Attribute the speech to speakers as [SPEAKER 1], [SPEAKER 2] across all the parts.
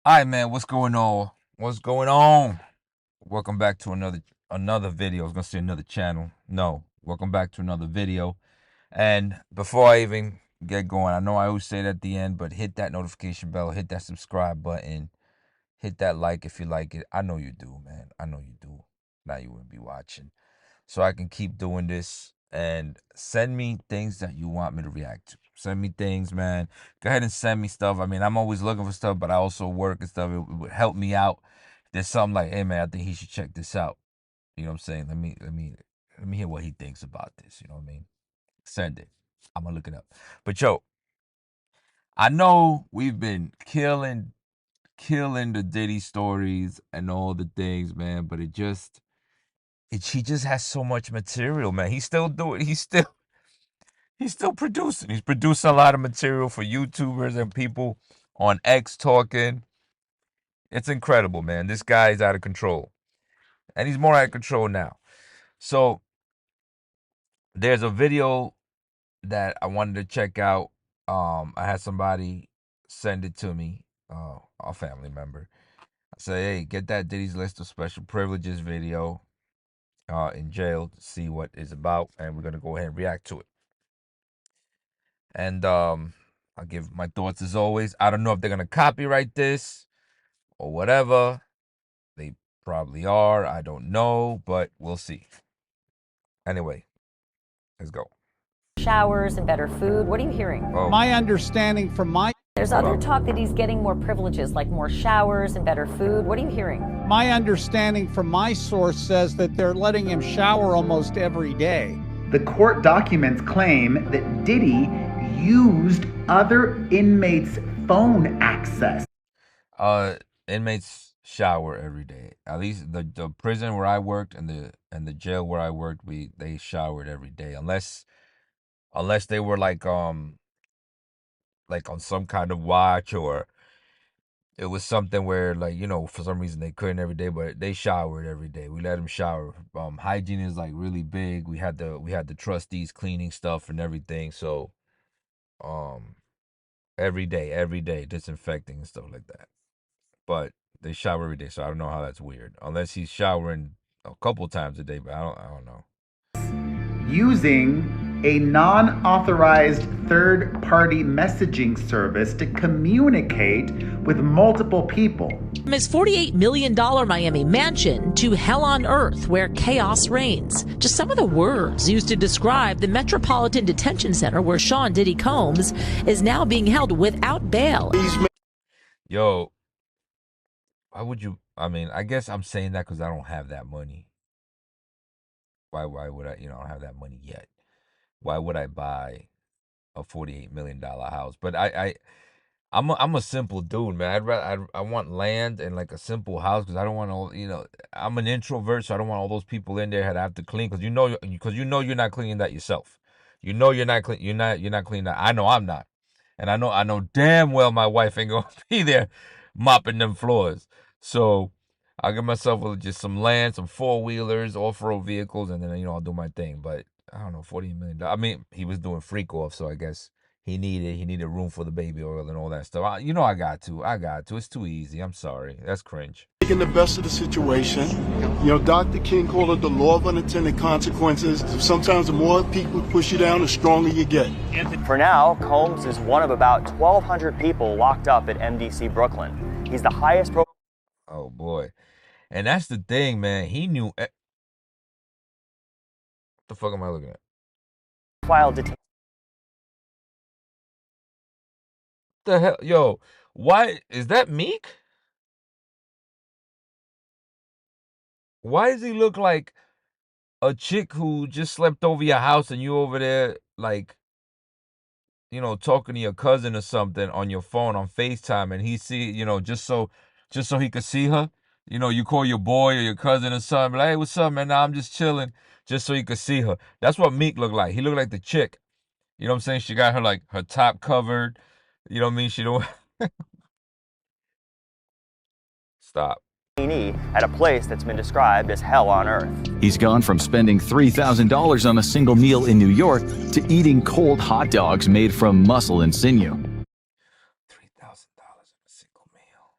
[SPEAKER 1] All right, man. What's going on? What's going on? Welcome back to another video. I was gonna say another channel. No, welcome back to another video. And before I even get going, I know I always say it at the end, but hit that notification bell, hit that subscribe button, hit that like if you like it. I know you do, man. I know you do. Now you wouldn't be watching, so I can keep doing this. And send me things that you want me to react to. Send me things, man. Go ahead and send me stuff. I mean, I'm always looking for stuff, but I also work and stuff. It would help me out. If there's something like, hey, man, I think he should check this out. You know what I'm saying? Let me hear what he thinks about this. You know what I mean? Send it. I'm gonna look it up. But yo, I know we've been killing the Diddy stories and all the things, man. But he just has so much material, man. He's still doing. He's still producing. He's producing a lot of material for YouTubers and people on X talking. It's incredible, man. This guy is out of control. And he's more out of control now. So there's a video that I wanted to check out. I had somebody send it to me, a family member. I said, hey, get that Diddy's list of special privileges video in jail to see what it's about, and we're gonna go ahead and react to it. And I'll give my thoughts as always. I don't know if they're gonna copyright this or whatever. They probably are. I don't know, but we'll see. Anyway, let's go.
[SPEAKER 2] Showers and better food. What are you hearing?
[SPEAKER 1] Oh,
[SPEAKER 3] My understanding from my
[SPEAKER 2] There's other talk that he's getting more privileges, like more showers and better food. What are you hearing?
[SPEAKER 3] understanding from my source says that they're letting him shower almost every day.
[SPEAKER 4] The court documents claim that Diddy used other inmates' phone access.
[SPEAKER 1] Inmates shower every day. At least the prison where I worked and the jail where I worked, they showered every day, unless they were like on some kind of watch, or it was something where, like, for some reason they couldn't every day, but they showered every day. We let them shower. Hygiene is like really big. We had the trustees cleaning stuff and everything. So every day disinfecting and stuff like that. But they shower every day, so I don't know how that's weird. Unless he's showering a couple times a day, but I don't know.
[SPEAKER 4] Using a non-authorized third-party messaging service to communicate with multiple people.
[SPEAKER 5] From his $48 million Miami mansion to hell on earth where chaos reigns. Just some of the words used to describe the Metropolitan Detention Center where Sean Diddy Combs is now being held without bail.
[SPEAKER 1] Yo, why would you? I mean, I guess I'm saying that because I don't have that money. Why would I? I don't have that money yet. Why would I buy a $48 million house? But I'm a simple dude, man. I want land and like a simple house, because I don't want all, I'm an introvert, so I don't want all those people in there that have to clean, because you're not cleaning that yourself. You're not clean. You're not cleaning that. I know I'm not, and I know damn well my wife ain't gonna be there mopping them floors. So I'll give myself just some land, some four-wheelers, off-road vehicles, and then I'll do my thing. But I don't know, $40 million. I mean, he was doing freak off, so I guess he needed room for the baby oil and all that stuff. I got to. It's too easy. I'm sorry. That's cringe.
[SPEAKER 6] Making the best of the situation. Dr. King called it the law of unintended consequences. Sometimes the more people push you down, the stronger you get.
[SPEAKER 7] For now, Combs is one of about 1,200 people locked up at MDC Brooklyn. He's the highest
[SPEAKER 1] Oh boy. And that's the thing, man. He knew. What the fuck am I looking at?
[SPEAKER 7] profile detained.
[SPEAKER 1] The hell, yo? Why is that Meek? Why does he look like a chick who just slept over your house and you over there, like, talking to your cousin or something on your phone on FaceTime, and he see, just so he could see her? You call your boy or your cousin or something, like, hey, what's up, man? Nah, I'm just chilling, just so he could see her. That's what Meek looked like. He looked like the chick. You know what I'm saying? She got her top covered. You know what I mean? She don't. Stop.
[SPEAKER 7] At a place that's been described as hell on earth.
[SPEAKER 8] He's gone from spending $3,000 on a single meal in New York to eating cold hot dogs made from muscle and sinew.
[SPEAKER 1] $3,000 in a single meal.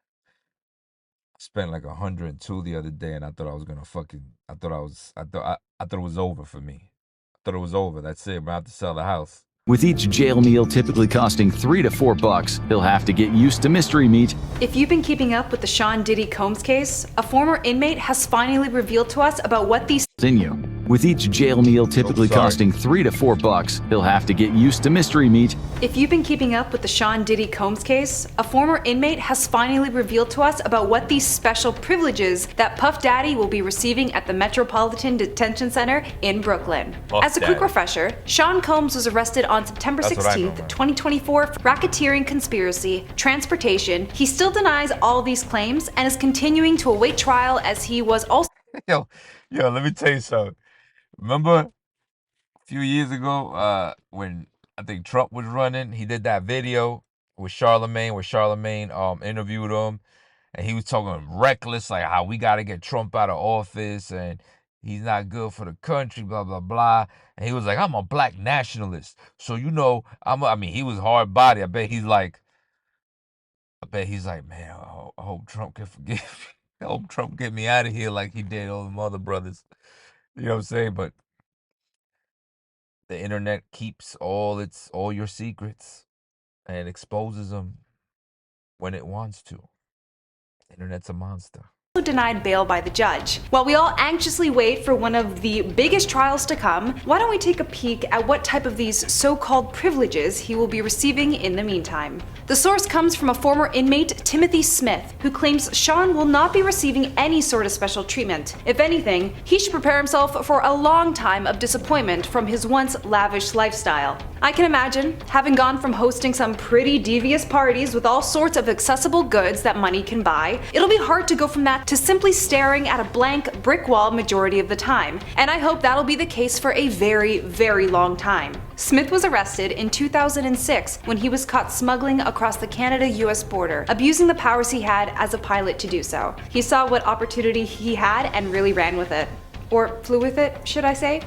[SPEAKER 1] spent like 102 the other day, and I thought I was gonna I thought it was over for me. I thought it was over. That's it. I'm gonna have to sell the house.
[SPEAKER 8] With each jail meal typically costing $3 to $4, he'll have to get used to mystery meat.
[SPEAKER 9] If you've been keeping up with the Sean Diddy Combs case, a former inmate has finally revealed to us about what these
[SPEAKER 8] In you. With each jail meal typically costing $3 to $4, he'll have to get used to mystery meat.
[SPEAKER 9] If you've been keeping up with the Sean Diddy Combs case, a former inmate has finally revealed to us about what these special privileges that Puff Daddy will be receiving at the Metropolitan Detention Center in Brooklyn. As a quick refresher, Sean Combs was arrested on September 16th, 2024 for racketeering conspiracy, transportation. He still denies all these claims and is continuing to await trial as he was also
[SPEAKER 1] Yo, let me tell you something. Remember a few years ago, when I think Trump was running, he did that video with Charlemagne, where Charlemagne interviewed him, and he was talking reckless, like how we got to get Trump out of office, and he's not good for the country, blah blah blah. And he was like, "I'm a black nationalist, so you know, I mean, he was hard body. I bet he's like, man, I hope Trump can forgive me. I hope Trump get me out of here like he did all them other brothers." You know what I'm saying? But the internet keeps all your secrets and exposes them when it wants to. The internet's a monster.
[SPEAKER 9] denied bail by the judge. While we all anxiously wait for one of the biggest trials to come, why don't we take a peek at what type of these so-called privileges he will be receiving in the meantime. The source comes from a former inmate, Timothy Smith, who claims Sean will not be receiving any sort of special treatment. If anything, he should prepare himself for a long time of disappointment from his once lavish lifestyle. I can imagine, having gone from hosting some pretty devious parties with all sorts of accessible goods that money can buy, it'll be hard to go from that to simply staring at a blank brick wall majority of the time, and I hope that'll be the case for a very, very long time. Smith was arrested in 2006 when he was caught smuggling across the Canada-US border, abusing the powers he had as a pilot to do so. He saw what opportunity he had and really ran with it. Or flew with it, should I say?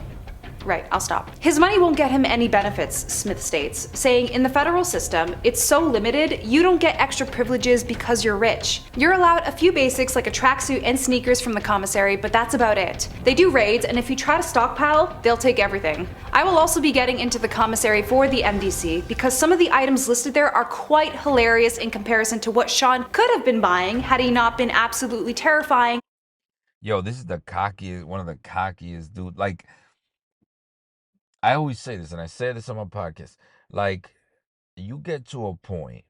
[SPEAKER 9] Right, I'll stop. His money won't get him any benefits, Smith states, saying in the federal system, it's so limited, you don't get extra privileges because you're rich. You're allowed a few basics like a tracksuit and sneakers from the commissary, but that's about it. They do raids, and if you try to stockpile, they'll take everything. I will also be getting into the commissary for the MDC because some of the items listed there are quite hilarious in comparison to what Sean could have been buying had he not been absolutely terrifying.
[SPEAKER 1] Yo, this is one of the cockiest dude. Like, I always say this, and I say this on my podcast, like, you get to a point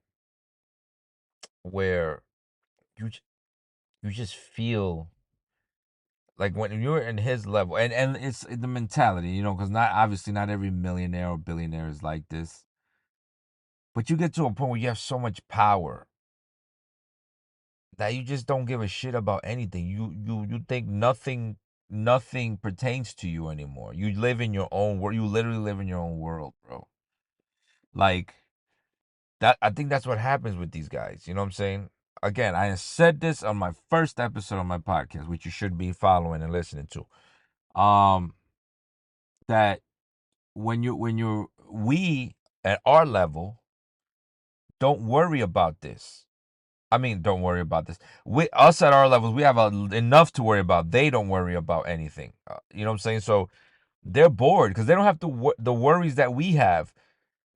[SPEAKER 1] where you just feel like when you're in his level, and it's the mentality, you know, because obviously not every millionaire or billionaire is like this, but you get to a point where you have so much power that you just don't give a shit about anything. You think nothing pertains to you anymore. You live in your own world. You literally live in your own world, bro. Like that. I think that's what happens with these guys. You know what I'm saying? Again, I said this on my first episode of my podcast, which you should be following and listening to. That we at our level don't worry about this. I mean, don't worry about this. Us at our levels, we have enough to worry about. They don't worry about anything. You know what I'm saying? So they're bored because they don't have the worries that we have.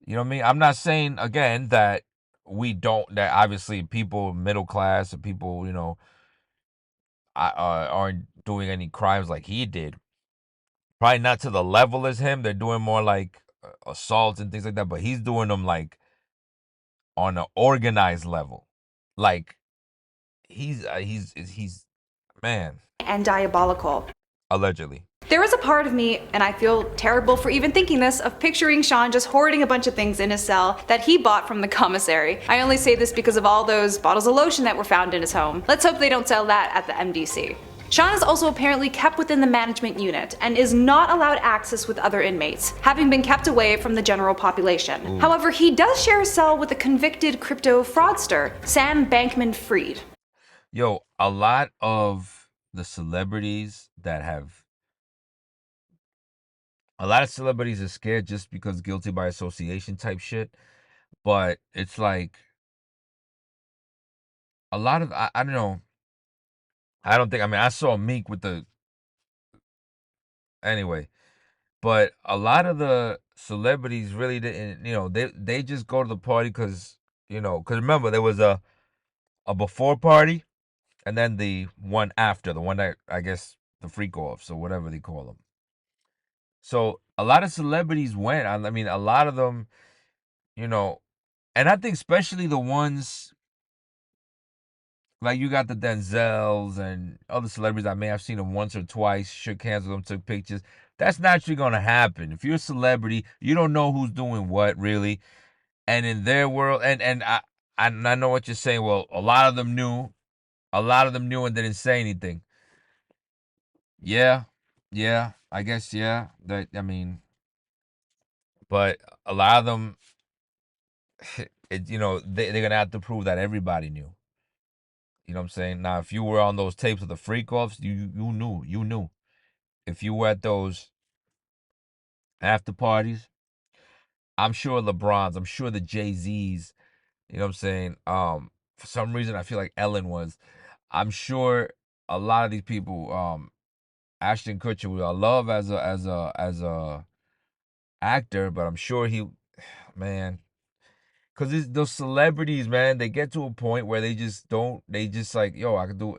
[SPEAKER 1] You know what I mean? I'm not saying, again, that that obviously people, middle class, and people, you know, aren't doing any crimes like he did. Probably not to the level as him. They're doing more like assaults and things like that. But he's doing them like on an organized level. Like, he's man.
[SPEAKER 9] And diabolical.
[SPEAKER 1] Allegedly.
[SPEAKER 9] There is a part of me, and I feel terrible for even thinking this, of picturing Sean just hoarding a bunch of things in his cell that he bought from the commissary. I only say this because of all those bottles of lotion that were found in his home. Let's hope they don't sell that at the MDC. Sean is also apparently kept within the management unit and is not allowed access with other inmates, having been kept away from the general population. Ooh. However, he does share a cell with a convicted crypto fraudster, Sam Bankman-Fried.
[SPEAKER 1] Yo, a lot of the celebrities a lot of celebrities are scared just because guilty by association type shit. But it's like a lot of, I don't know, I don't think. I mean, I saw Meek with the anyway, but a lot of the celebrities really didn't. They just go to the party because because remember there was a before party and then the one after, the one that I guess the freak offs or whatever they call them. So a lot of celebrities went. I mean, a lot of them, you know, and I think especially the ones like you got the Denzels and other celebrities. I may have seen them once or twice, shook hands with them, took pictures. That's naturally going to happen. If you're a celebrity, you don't know who's doing what really, and in their world, and I know what you're saying. Well, a lot of them knew, and didn't say anything. Yeah, yeah, I guess yeah. I mean, but a lot of them, they're gonna have to prove that everybody knew. You know what I'm saying? Now, if you were on those tapes of the freak offs, you knew. If you were at those after parties, I'm sure LeBron's, I'm sure the Jay-Z's, you know what I'm saying? For some reason I feel like Ellen was. I'm sure a lot of these people, Ashton Kutcher, we all love as a actor, but I'm sure he, man, because those celebrities, man, they get to a point where they just don't, they just like, yo, I could do,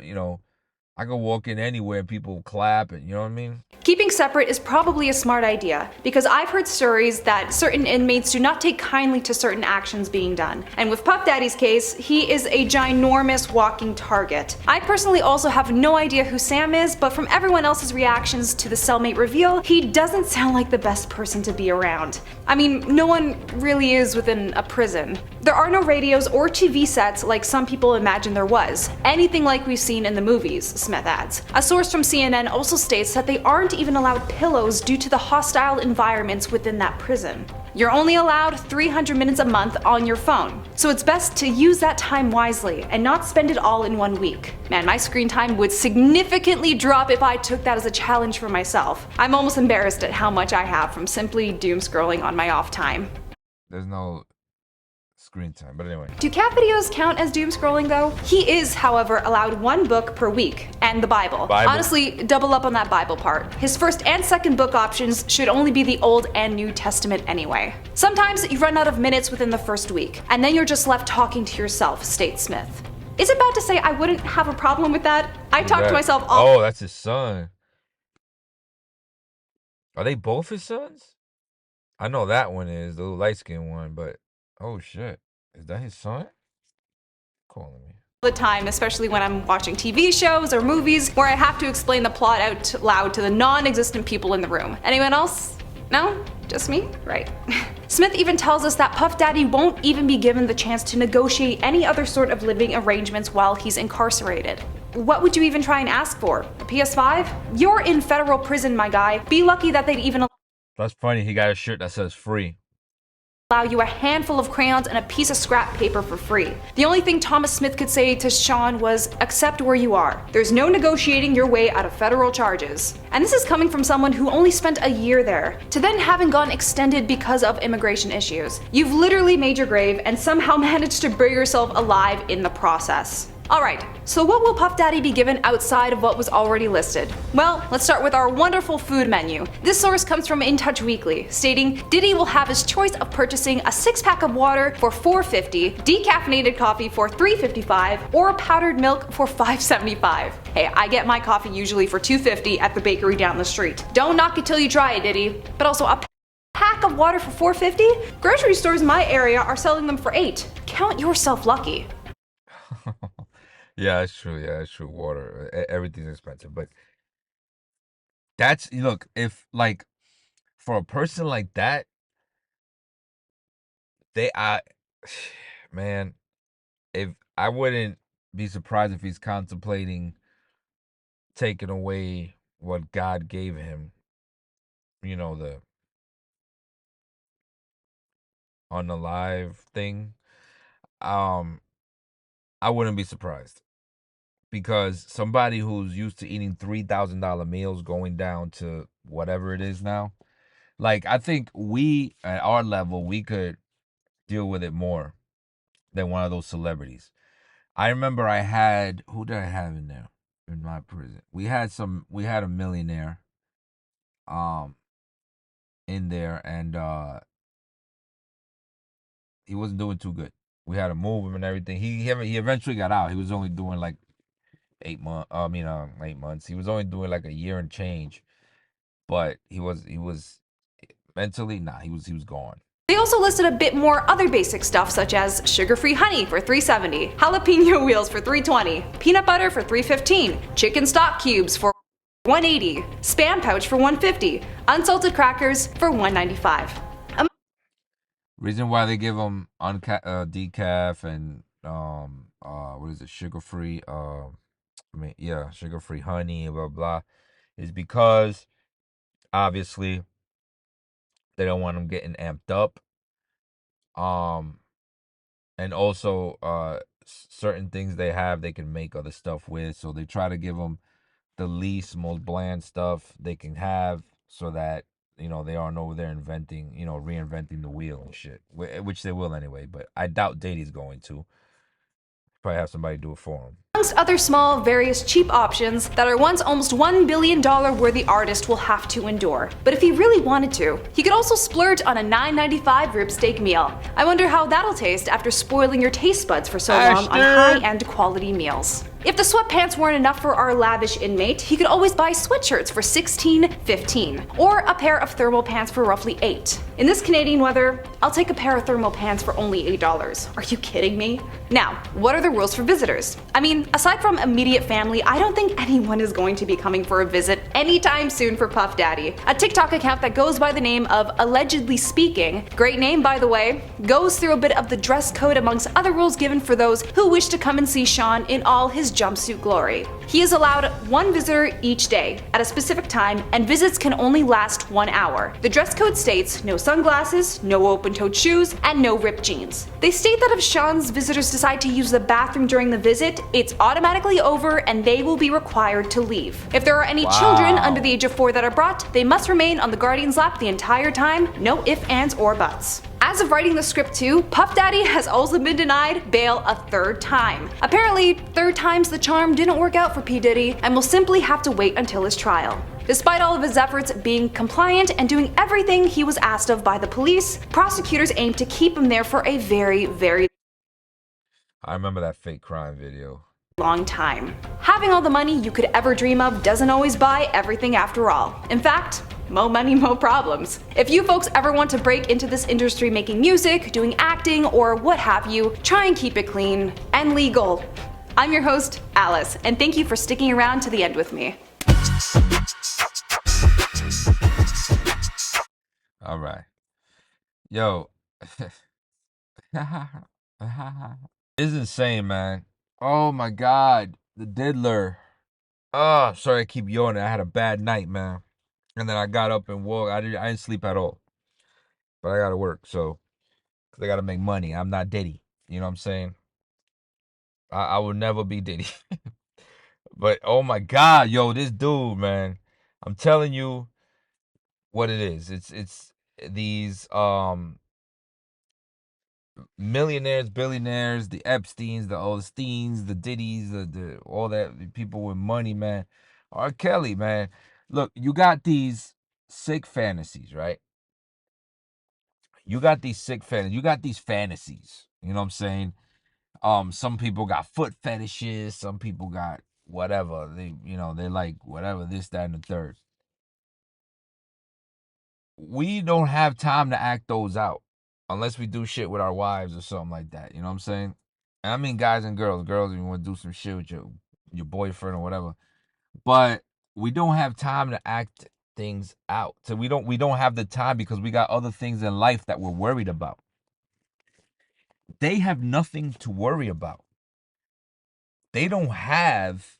[SPEAKER 1] I could walk in anywhere and people clap, and you know what I mean?
[SPEAKER 9] Keeping separate is probably a smart idea, because I've heard stories that certain inmates do not take kindly to certain actions being done. And with Puff Daddy's case, he is a ginormous walking target. I personally also have no idea who Sam is, but from everyone else's reactions to the cellmate reveal, he doesn't sound like the best person to be around. I mean, no one really is within a prison. There are no radios or TV sets like some people imagine there was. Anything like we've seen in the movies, Smith adds. A source from CNN also states that they aren't even allowed pillows due to the hostile environments within that prison. You're only allowed 300 minutes a month on your phone, so it's best to use that time wisely and not spend it all in 1 week. Man, my screen time would significantly drop if I took that as a challenge for myself. I'm almost embarrassed at how much I have from simply doom scrolling on my off time.
[SPEAKER 1] There's no screen time, but anyway.
[SPEAKER 9] Do cat videos count as doom scrolling though? He is, however, allowed 1 book per week, and the Bible. Honestly, double up on that Bible part. His first and second book options should only be the Old and New Testament anyway. Sometimes you run out of minutes within the first week, and then you're just left talking to yourself, states Smith. Is it bad to say I wouldn't have a problem with that? I talk to myself all—
[SPEAKER 1] Oh, that's his son. Are they both his sons? I know that one is the little light-skinned one, but oh shit. Is that his son? Calling me.
[SPEAKER 9] the time, especially when I'm watching TV shows or movies where I have to explain the plot out loud to the non-existent people in the room. Anyone else? No? Just me? Right. Smith even tells us that Puff Daddy won't even be given the chance to negotiate any other sort of living arrangements while he's incarcerated. What would you even try and ask for? A PS5? You're in federal prison, my guy. Be lucky that they'd even
[SPEAKER 1] That's funny. He got a shirt that says free.
[SPEAKER 9] allow you a handful of crayons and a piece of scrap paper for free. The only thing Thomas Smith could say to Sean was, accept where you are. There's no negotiating your way out of federal charges. And this is coming from someone who only spent a year there, to then having gone extended because of immigration issues. You've literally made your grave and somehow managed to bury yourself alive in the process. Alright, so what will Puff Daddy be given outside of what was already listed? Well, let's start with our wonderful food menu. This source comes from In Touch Weekly, stating Diddy will have his choice of purchasing a 6-pack of water for $4.50, decaffeinated coffee for $3.55, or powdered milk for $5.75. Hey, I get my coffee usually for $2.50 at the bakery down the street. Don't knock it till you try it, Diddy. But also a pack of water for $4.50? Grocery stores in my area are selling them for $8. Count yourself lucky.
[SPEAKER 1] Yeah, it's true. Yeah, it's true. Water, everything's expensive. But that's, look, if like for a person like that, man, if I wouldn't be surprised if he's contemplating taking away what God gave him, the unalive thing. I wouldn't be surprised. Because somebody who's used to eating $3,000 meals going down to whatever it is now, like I think we at our level we could deal with it more than one of those celebrities. I remember who did I have in there? in my prison. We had a millionaire in there, and he wasn't doing too good. We had to move him and everything. He eventually got out. He was only doing like 8 months. 8 months. He was only doing like a year and change. But he was mentally, nah, he was gone.
[SPEAKER 9] They also listed a bit more other basic stuff such as sugar-free honey for $3.70, jalapeno wheels for $3.20, peanut butter for $3.15, chicken stock cubes for $1.80, Spam pouch for $1.50, unsalted crackers for $1.95.
[SPEAKER 1] Reason why they give them decaf and what is it, sugar-free, sugar-free honey, blah blah, is because obviously they don't want them getting amped up. And also certain things they can make other stuff with, so they try to give them the least, most bland stuff they can have, so that they aren't over there reinventing the wheel and shit, which they will anyway. But I doubt Diddy's going to. Probably have somebody do it for him.
[SPEAKER 9] Amongst other small, various cheap options that our once almost $1 billion worthy artist will have to endure. But if he really wanted to, he could also splurge on a $9.95 rib steak meal. I wonder how that'll taste after spoiling your taste buds for so long on high-end quality meals. If the sweatpants weren't enough for our lavish inmate, he could always buy sweatshirts for $16.15, or a pair of thermal pants for roughly $8. In this Canadian weather, I'll take a pair of thermal pants for only $8. Are you kidding me? Now, what are the rules for visitors? I mean, aside from immediate family, I don't think anyone is going to be coming for a visit anytime soon for Puff Daddy. A TikTok account that goes by the name of Allegedly Speaking, great name by the way, goes through a bit of the dress code amongst other rules given for those who wish to come and see Sean in all his jumpsuit glory. He is allowed one visitor each day at a specific time, and visits can only last 1 hour. The dress code states no sunglasses, no open-toed shoes, and no ripped jeans. They state that if Sean's visitors decide to use the bathroom during the visit, it's automatically over and they will be required to leave. If there are any children under the age of 4 that are brought, they must remain on the guardian's lap the entire time, no ifs, ands, or buts. As of writing the script too, Puff Daddy has also been denied bail a 3rd time. Apparently, 3rd time's the charm didn't work out for P. Diddy and will simply have to wait until his trial. Despite all of his efforts being compliant and doing everything he was asked of by the police, prosecutors aim to keep him there for a very, very
[SPEAKER 1] I remember that fake crime video.
[SPEAKER 9] long time. Having all the money you could ever dream of doesn't always buy everything after all. In fact, mo money, mo problems. If you folks ever want to break into this industry making music, doing acting, or what have you, try and keep it clean and legal. I'm your host, Alice, and thank you for sticking around to the end with me.
[SPEAKER 1] All right. Yo. It's insane, man. Oh my God. The diddler. Oh, sorry I keep yawning. I had a bad night, man. And then I got up and walked. I didn't sleep at all. But I gotta work, so. Because I gotta make money. I'm not Diddy. You know what I'm saying? I will never be Diddy. But oh my God, yo, this dude, man. I'm telling you what it is. It's these millionaires, billionaires, the Epsteins, the Olsteins, the Diddies, the all that, the people with money, man. R. Kelly, man. Look, you got these sick fantasies, right? You got these sick fantasies. You got these fantasies. You know what I'm saying? Some people got foot fetishes. Some people got whatever. They like whatever, this, that, and the third. We don't have time to act those out unless we do shit with our wives or something like that. You know what I'm saying? And I mean guys and girls. Girls, if you want to do some shit with your boyfriend or whatever. But we don't have time to act things out. So we don't have the time because we got other things in life that we're worried about. They have nothing to worry about. They don't have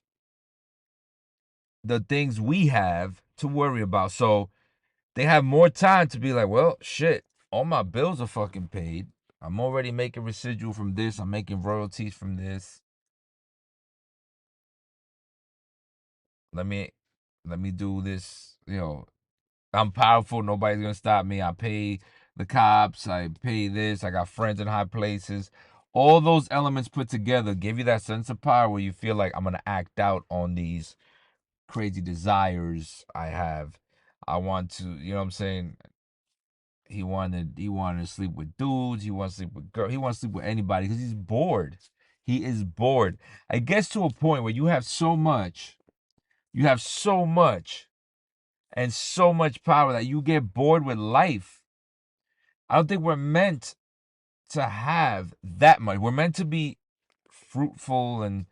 [SPEAKER 1] the things we have to worry about. So they have more time to be like, well, shit, all my bills are fucking paid. I'm already making residual from this. I'm making royalties from this. Let me do this. I'm powerful. Nobody's going to stop me. I pay the cops. I pay this. I got friends in high places. All those elements put together give you that sense of power where you feel like I'm going to act out on these crazy desires I have. I want to, you know what I'm saying? He wanted to sleep with dudes. He wants to sleep with girls. He wants to sleep with anybody because he's bored. He is bored. It gets to a point where you have so much and so much power that you get bored with life. I don't think we're meant to have that much. We're meant to be fruitful and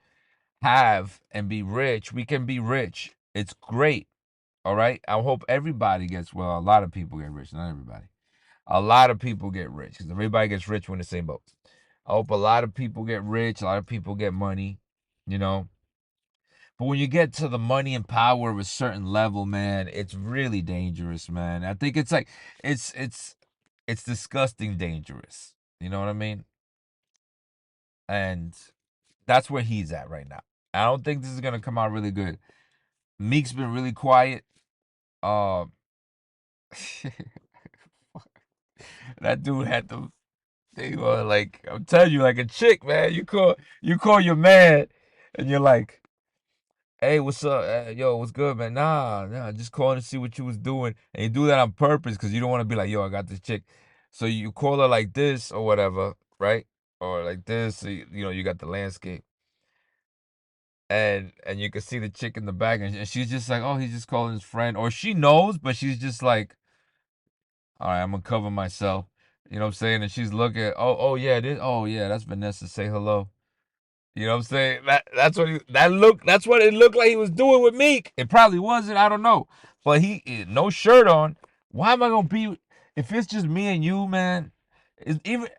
[SPEAKER 1] have and be rich. We can be rich. It's great. All right. I hope everybody gets, well, a lot of people get rich, not everybody. A lot of people get rich because everybody gets rich when the same boat. I hope a lot of people get rich. A lot of people get money, you know. But when you get to the money and power of a certain level, man, it's really dangerous, man. I think it's like it's disgusting dangerous. You know what I mean? And that's where he's at right now. I don't think this is gonna come out really good. Meek's been really quiet. Uh, that dude had the thing on, like, I'm telling you, like a chick, man. You call your man, and you're like, hey, what's up? Yo, what's good, man? Nah, just calling to see what you was doing. And you do that on purpose because you don't want to be like, yo, I got this chick. So you call her like this or whatever, right? Or like this, so you got the landscape. And you can see the chick in the back, and she's just like, oh, he's just calling his friend. Or she knows, but she's just like, all right, I'm going to cover myself. You know what I'm saying? And she's looking, oh, yeah, that's Vanessa. Say hello. You know what I'm saying? That's what it looked like he was doing with Meek. It probably wasn't, I don't know. But he no shirt on. Why am I gonna be if it's just me and you, man? It's even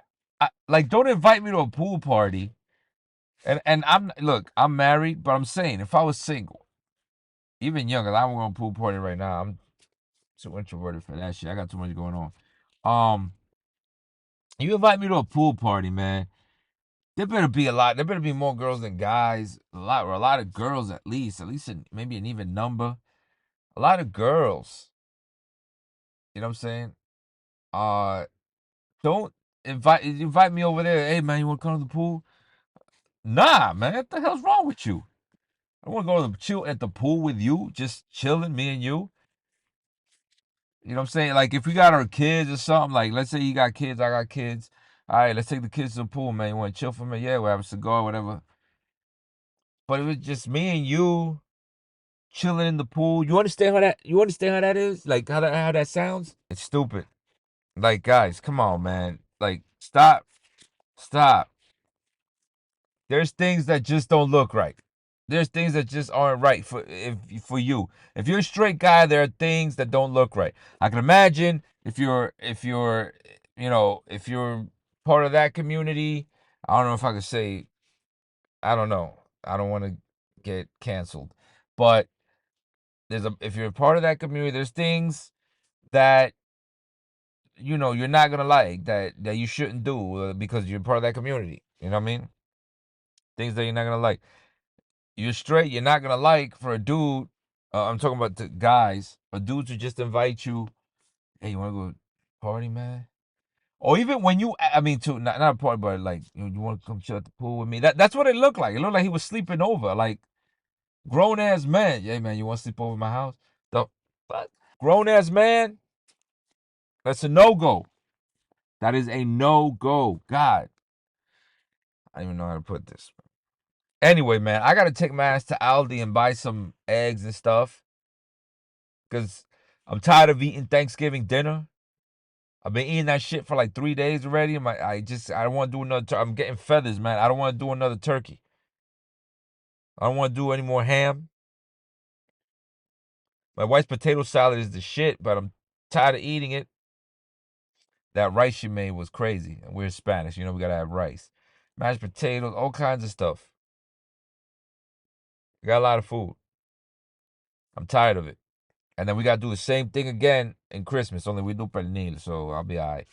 [SPEAKER 1] like don't invite me to a pool party. And I'm married, but I'm saying if I was single, even younger, I won't go to a pool party right now. I'm too introverted for that shit. I got too much going on. You invite me to a pool party, man. There better be a lot. There better be more girls than guys. A lot of girls at least maybe an even number. A lot of girls. You know what I'm saying? Don't invite me over there. Hey man, you want to come to the pool? Nah, man. What the hell's wrong with you? I want to go to chill at the pool with you, just chilling, me and you. You know what I'm saying? Like if we got our kids or something, like let's say you got kids, I got kids. All right, let's take the kids to the pool, man. You want to chill for me? Yeah, we'll have a cigar, whatever. But if it's just me and you chilling in the pool, you understand how that is? Like how that sounds? It's stupid. Like guys, come on, man. Like stop. There's things that just don't look right. There's things that just aren't right for you. If you're a straight guy, there are things that don't look right. I can imagine if you're if you're part of that community. I don't know if I could say. I don't know. I don't want to get canceled, but if you're a part of that community, there's things that you're not gonna like that you shouldn't do because you're part of that community. You know what I mean? Things that you're not gonna like. You're straight. You're not gonna like for a dude. I'm talking about the guys. A dude to just invite you. Hey, you wanna go party, man? Or even when I mean, to not a party, but like you want to come chill at the pool with me. That's what it looked like. It looked like he was sleeping over, like grown ass man. Yeah, man, you want to sleep over my house? The fuck, grown ass man. That's a no go. That is a no go. God, I don't even know how to put this. Anyway, man, I gotta take my ass to Aldi and buy some eggs and stuff. Cause I'm tired of eating Thanksgiving dinner. I've been eating that shit for like 3 days already. I don't want to do another. I'm getting feathers, man. I don't want to do another turkey. I don't want to do any more ham. My wife's potato salad is the shit, but I'm tired of eating it. That rice she made was crazy. And we're Spanish, we gotta have rice, mashed potatoes, all kinds of stuff. We got a lot of food. I'm tired of it. And then we gotta do the same thing again in Christmas. Only we do pernil, so I'll be alright.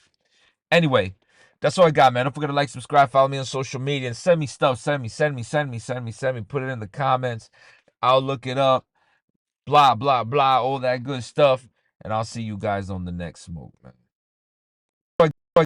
[SPEAKER 1] Anyway, that's all I got, man. Don't forget to like, subscribe, follow me on social media, and send me stuff. Send me. Put it in the comments. I'll look it up. Blah, blah, blah. All that good stuff. And I'll see you guys on the next smoke, man.